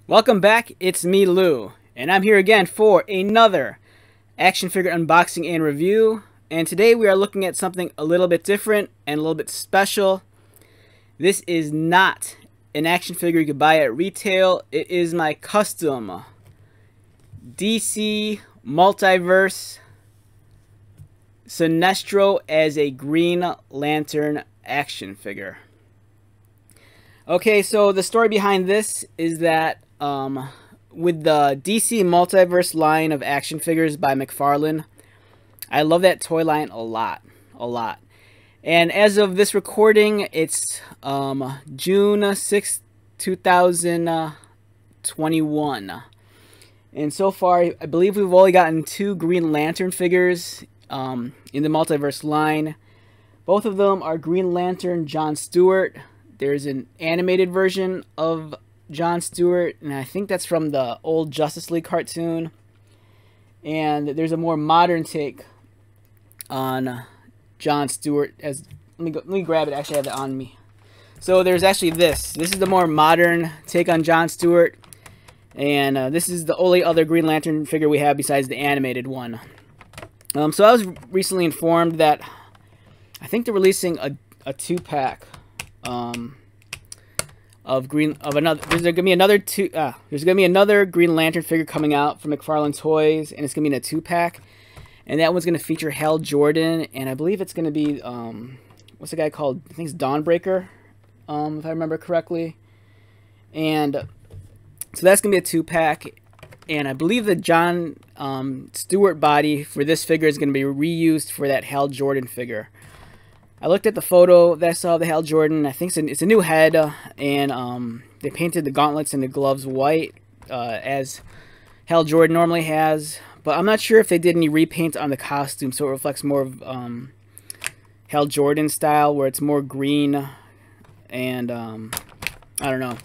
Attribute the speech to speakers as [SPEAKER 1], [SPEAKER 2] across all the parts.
[SPEAKER 1] Welcome back, it's me Lou, and I'm here again for another action figure unboxing and review. And today we are looking at something a little bit different and a little bit special. This is not an action figure you could buy at retail. It is my custom DC Multiverse Sinestro as a Green Lantern action figure. Okay, so the story behind this is that with the DC Multiverse line of action figures by McFarlane, I love that toy line a lot. And as of this recording, it's June 6th, 2021. And so far, I believe we've only gotten 2 Green Lantern figures in the Multiverse line. Both of them are Green Lantern John Stewart. There's an animated version of John Stewart, and I think that's from the old Justice League cartoon. And there's a more modern take on John Stewart. Let me grab it. Actually, I have it on me. So there's actually this. This is the more modern take on John Stewart, and this is the only other Green Lantern figure we have besides the animated one. So I was recently informed that I think they're releasing a 2-pack. There's gonna be another Green Lantern figure coming out from McFarlane Toys, and it's gonna be in a 2-pack, and that one's gonna feature Hal Jordan, and I believe it's gonna be what's the guy called? I think it's Dawnbreaker, if I remember correctly. And so that's gonna be a 2-pack, and I believe the John Stewart body for this figure is gonna be reused for that Hal Jordan figure. I looked at the photo that I saw of the Hal Jordan. I think it's a new head, and they painted the gauntlets and the gloves white, as Hal Jordan normally has. But I'm not sure if they did any repaint on the costume, so it reflects more of Hal Jordan style, where it's more green, and I don't know.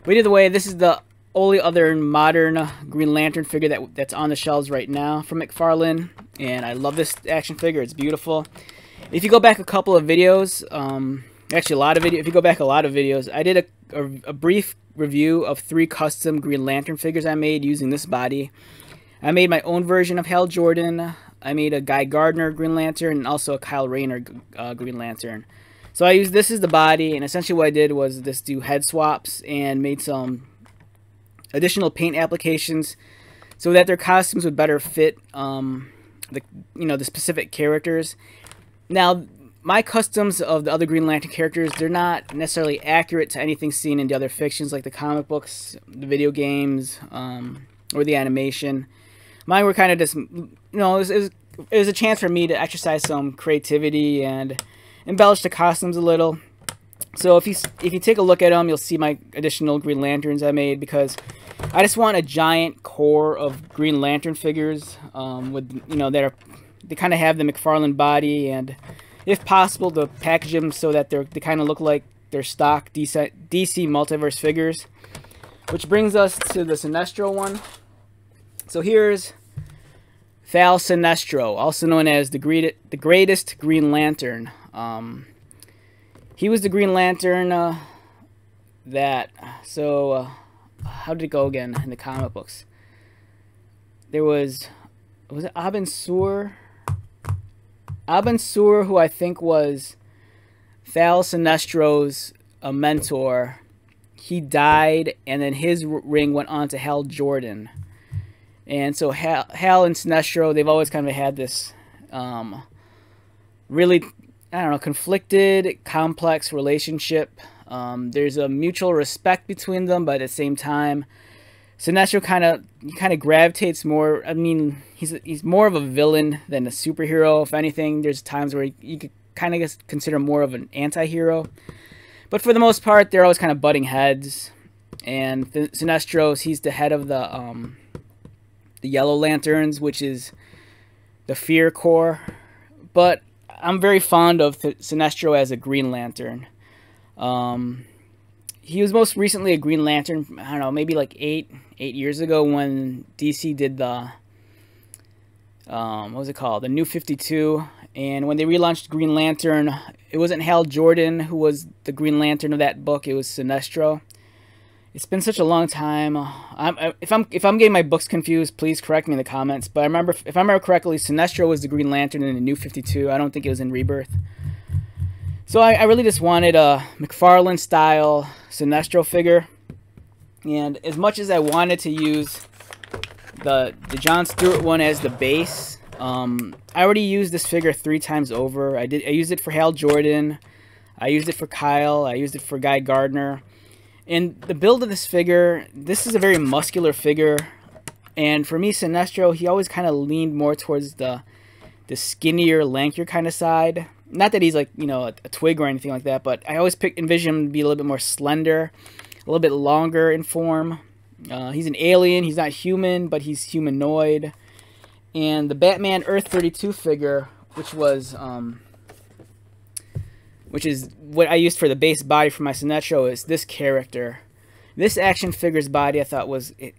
[SPEAKER 1] But either way, this is the only other modern Green Lantern figure that's on the shelves right now from McFarlane, and I love this action figure. It's beautiful. If you go back a couple of videos, actually a lot of videos, if you go back a lot of videos, I did a brief review of 3 custom Green Lantern figures I made using this body. I made my own version of Hal Jordan. I made a Guy Gardner Green Lantern and also a Kyle Rayner Green Lantern. So I used this as the body, and essentially what I did was just do head swaps and made some additional paint applications so that their costumes would better fit the specific characters. Now, my customs of the other Green Lantern characters, they're not necessarily accurate to anything seen in the other fictions, like the comic books, the video games, or the animation. Mine were kind of just, it was a chance for me to exercise some creativity and embellish the costumes a little. So if you take a look at them, you'll see my additional Green Lanterns I made, because I just want a giant core of Green Lantern figures with, they kind of have the McFarlane body, and if possible to package them so that they kind of look like their stock DC Multiverse figures. Which brings us to the Sinestro one. So here's Val Sinestro, also known as the greatest Green Lantern. He was the Green Lantern how did it go again in the comic books? There was it Abin Sur? Abin Sur, who I think was Val Sinestro's mentor, he died, and then his ring went on to Hal Jordan. And so Hal and Sinestro, they've always kind of had this really, I don't know, conflicted, complex relationship. There's a mutual respect between them, but at the same time, Sinestro kind of gravitates more. I mean, he's more of a villain than a superhero. If anything, there's times where you could kind of consider more of an anti-hero. But for the most part, they're always kind of butting heads. And Sinestro, he's the head of the Yellow Lanterns, which is the Fear Corps. But I'm very fond of Sinestro as a Green Lantern. He was most recently a Green Lantern, I don't know, maybe like 8 years ago when DC did the, what was it called? The New 52. And when they relaunched Green Lantern, it wasn't Hal Jordan who was the Green Lantern of that book, it was Sinestro. It's been such a long time. If I'm getting my books confused, please correct me in the comments. But if I remember correctly, Sinestro was the Green Lantern in the New 52. I don't think it was in Rebirth. So I really just wanted a McFarlane style Sinestro figure. And as much as I wanted to use the John Stewart one as the base, I already used this figure 3 times over. I used it for Hal Jordan. I used it for Kyle. I used it for Guy Gardner. And the build of this figure, this is a very muscular figure. And for me, Sinestro, he always kind of leaned more towards the skinnier, lankier kind of side. Not that he's like, you know, a twig or anything like that, but I always envision him to be a little bit more slender, a little bit longer in form. He's an alien. He's not human, but he's humanoid. And the Batman Earth 32 figure, which is what I used for the base body for my Sinestro, is this character. This action figure's body I thought was, it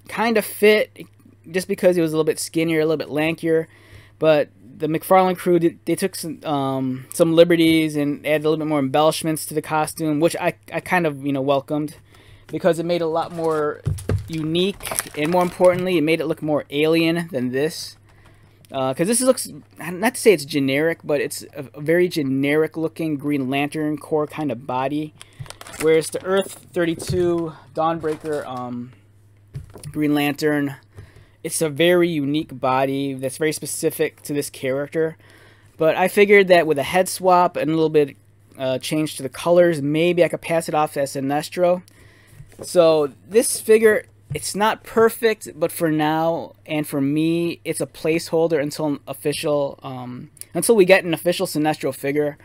[SPEAKER 1] kind of fit just because he was a little bit skinnier, a little bit lankier. But the McFarlane crew, they took some liberties and added a little bit more embellishments to the costume, which I kind of, you know, welcomed, because it made it a lot more unique, and more importantly, it made it look more alien than this. Because this looks, not to say it's generic, but it's a very generic looking Green Lantern core kind of body. Whereas the Earth 32 Dawnbreaker Green Lantern, it's a very unique body that's very specific to this character. But I figured that with a head swap and a little bit change to the colors, maybe I could pass it off as Sinestro. So this figure, it's not perfect, but for now and for me, it's a placeholder until we get an official Sinestro figure.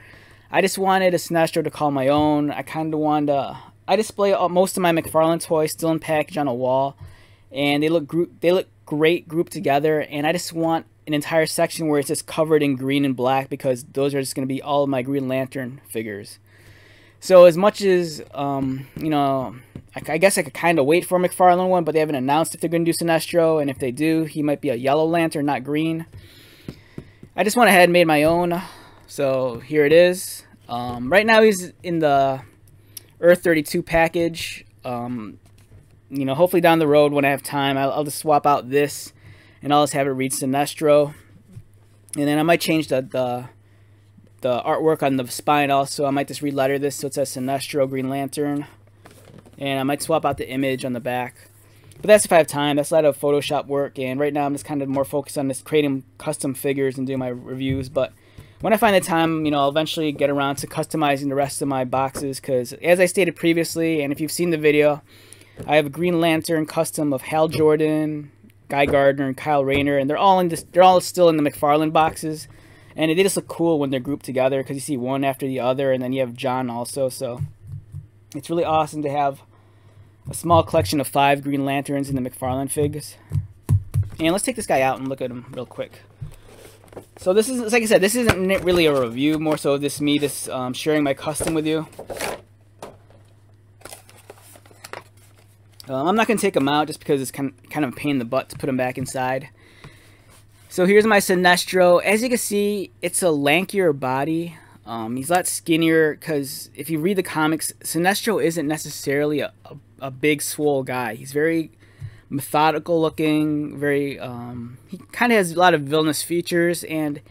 [SPEAKER 1] I just wanted a Sinestro to call my own. I kind of wanted to. I display most of my McFarlane toys still in package on a wall, and they look great grouped together. And I just want an entire section where it's just covered in green and black, because those are just going to be all of my Green Lantern figures. So as much as you know, I guess I could kind of wait for a McFarlane one, but they haven't announced if they're going to do Sinestro, and if they do, he might be a yellow lantern, not green. I just went ahead and made my own, so here it is. Right now he's in the Earth 32 package. You know, hopefully down the road when I have time, I'll just swap out this, and I'll just have it read Sinestro. And then I might change the artwork on the spine also. I might just re-letter this so it says Sinestro Green Lantern. And I might swap out the image on the back. But that's if I have time. That's a lot of Photoshop work. And right now I'm just kind of more focused on just creating custom figures and doing my reviews. But when I find the time, you know, I'll eventually get around to customizing the rest of my boxes. Because as I stated previously, and if you've seen the video, I have a Green Lantern custom of Hal Jordan, Guy Gardner, and Kyle Rayner. And they're all still in the McFarlane boxes. And they just look cool when they're grouped together, because you see one after the other. And then you have John also. So it's really awesome to have a small collection of 5 Green Lanterns in the McFarlane figs. And let's take this guy out and look at him real quick. So this is, like I said, this isn't really a review, more so this me just sharing my custom with you. I'm not going to take him out just because it's kind of a pain in the butt to put him back inside. So here's my Sinestro. As you can see, it's a lankier body. He's a lot skinnier, because if you read the comics, Sinestro isn't necessarily a big swole guy. He's very methodical looking, very he kind of has a lot of villainous features, and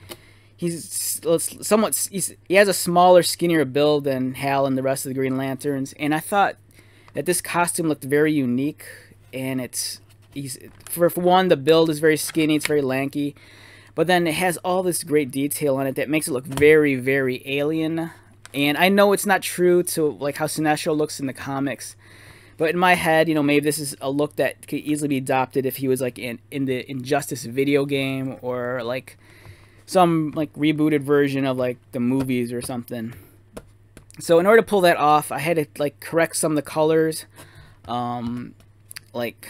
[SPEAKER 1] he's somewhat he has a smaller, skinnier build than Hal and the rest of the Green Lanterns. And I thought that this costume looked very unique, and for one, the build is very skinny, it's very lanky. But then it has all this great detail on it that makes it look very, very alien. And I know it's not true to like how Sinestro looks in the comics. But in my head, you know, maybe this is a look that could easily be adopted if he was like in the Injustice video game, or like some like rebooted version of like the movies or something. So in order to pull that off, I had to like correct some of the colors. Like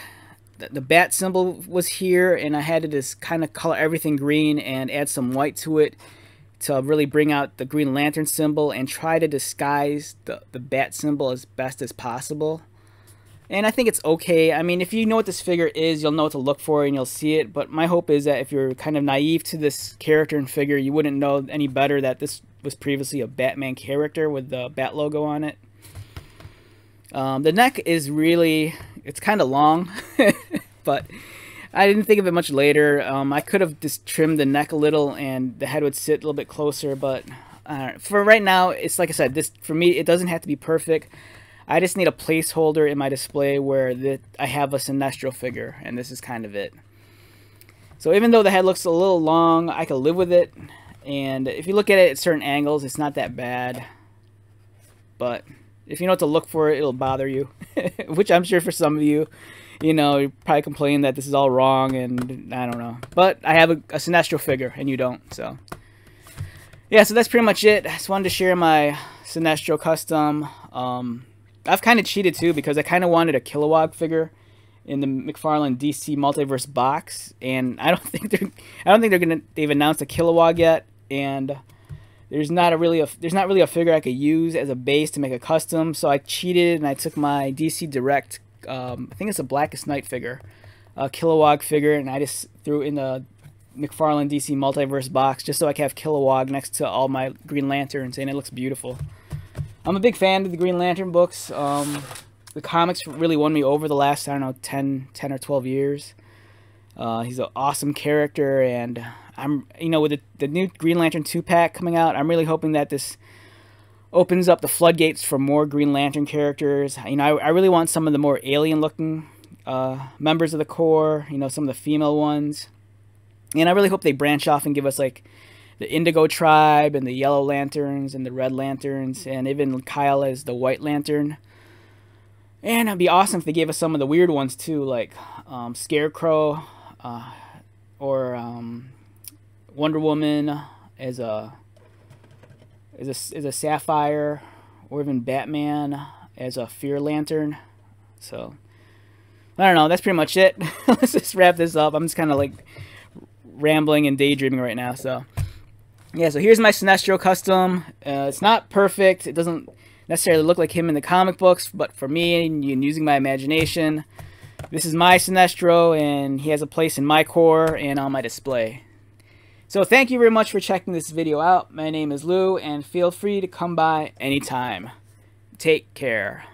[SPEAKER 1] the bat symbol was here, and I had to just kind of color everything green and add some white to it to really bring out the Green Lantern symbol and try to disguise the bat symbol as best as possible. And I think it's okay. I mean, if you know what this figure is, you'll know what to look for and you'll see it. But my hope is that if you're kind of naive to this character and figure, you wouldn't know any better that this was previously a Batman character with the bat logo on it. The neck is really, it's kind of long, but I didn't think of it much later. I could have just trimmed the neck a little and the head would sit a little bit closer, but for right now, it's like I said, this for me, it doesn't have to be perfect. I just need a placeholder in my display where I have a Sinestro figure, and this is kind of it. So even though the head looks a little long, I can live with it. And if you look at it at certain angles, it's not that bad. But if you know what to look for, it'll bother you. Which I'm sure for some of you, you know, you probably complain that this is all wrong, and I don't know. But I have a Sinestro figure, and you don't, so. Yeah, so that's pretty much it. I just wanted to share my Sinestro custom. I've kind of cheated too because I kind of wanted a Kilowog figure in the McFarlane DC Multiverse box, and I don't think they've announced a Kilowog yet, and there's not really a figure I could use as a base to make a custom. So I cheated and I took my DC Direct, I think it's a Blackest Night figure, a Kilowog figure, and I just threw it in the McFarlane DC Multiverse box just so I can have Kilowog next to all my Green Lanterns, and it looks beautiful. I'm a big fan of the Green Lantern books. The comics really won me over the last, I don't know, 10 or 12 years. He's an awesome character, and I'm, you know, with the new Green Lantern 2-pack coming out, I'm really hoping that this opens up the floodgates for more Green Lantern characters. You know, I really want some of the more alien-looking members of the Corps, you know, some of the female ones. And I really hope they branch off and give us, like, the Indigo Tribe and the Yellow Lanterns and the Red Lanterns, and even Kyle as the White Lantern. And it'd be awesome if they gave us some of the weird ones too, like Scarecrow or Wonder Woman as a Sapphire, or even Batman as a Fear Lantern. So I don't know. That's pretty much it. Let's just wrap this up. I'm just kind of like rambling and daydreaming right now. So yeah, so here's my Sinestro custom. It's not perfect. It doesn't necessarily look like him in the comic books, but for me and using my imagination, this is my Sinestro, and he has a place in my core and on my display. So thank you very much for checking this video out. My name is Lou, and feel free to come by anytime. Take care.